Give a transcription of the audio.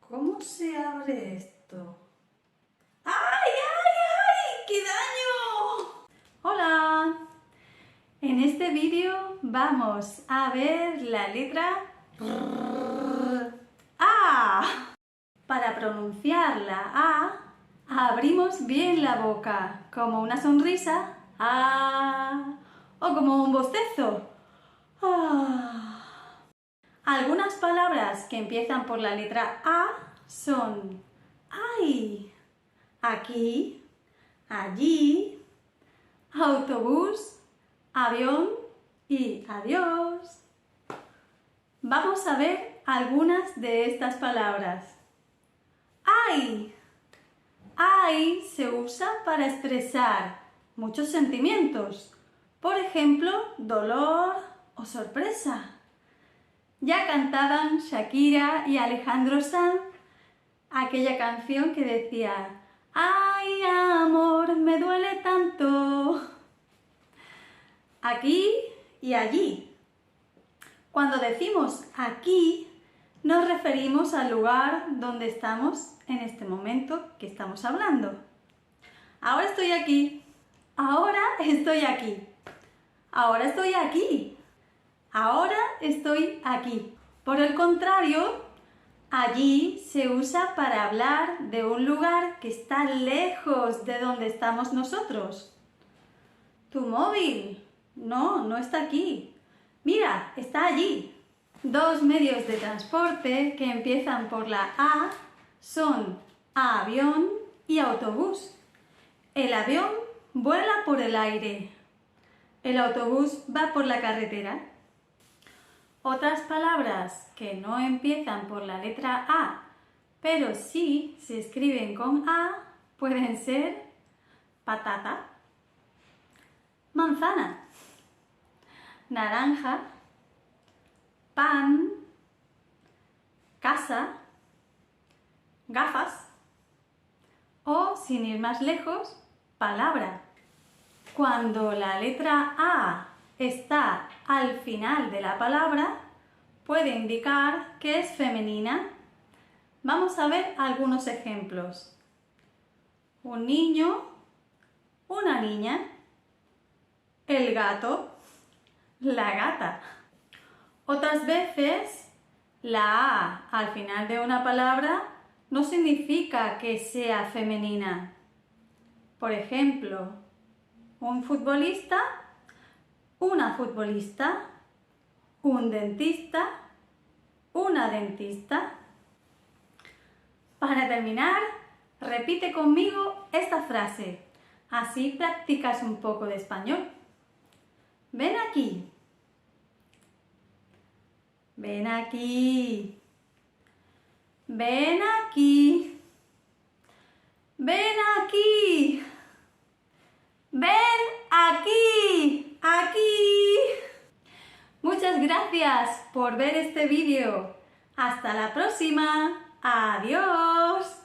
¿Cómo se abre esto? ¡Ay, ay, ay! ¡Qué daño! Hola. En este vídeo vamos a ver la letra A. Para pronunciar la A, abrimos bien la boca, como una sonrisa, A, o como un bostezo, A. Algunas palabras que empiezan por la letra A son ay, aquí, allí, autobús, avión y adiós. Vamos a ver algunas de estas palabras. Ay. Ay se usa para expresar muchos sentimientos. Por ejemplo, dolor o sorpresa. Ya cantaban Shakira y Alejandro Sanz aquella canción que decía ¡ay, amor, me duele tanto! Aquí y allí. Cuando decimos aquí, nos referimos al lugar donde estamos en este momento que estamos hablando. Ahora estoy aquí. Ahora estoy aquí. Ahora estoy aquí. Ahora estoy aquí. Por el contrario, allí se usa para hablar de un lugar que está lejos de donde estamos nosotros. ¿Tu móvil? No, no está aquí. Mira, está allí. Dos medios de transporte que empiezan por la A son avión y autobús. El avión vuela por el aire. El autobús va por la carretera. Otras palabras que no empiezan por la letra A, pero sí se escriben con A, pueden ser patata, manzana, naranja, pan, casa, gafas o, sin ir más lejos, palabra. Cuando la letra A está al final de la palabra, puede indicar que es femenina. Vamos a ver algunos ejemplos. Un niño, una niña, el gato, la gata. Otras veces, la A al final de una palabra no significa que sea femenina. Por ejemplo, un futbolista, una futbolista, un dentista, una dentista. Para terminar, repite conmigo esta frase, así practicas un poco de español. Ven aquí. Ven aquí. Ven aquí. Ven aquí. ¡Ven aquí! ¡Aquí! Muchas gracias por ver este vídeo. ¡Hasta la próxima! ¡Adiós!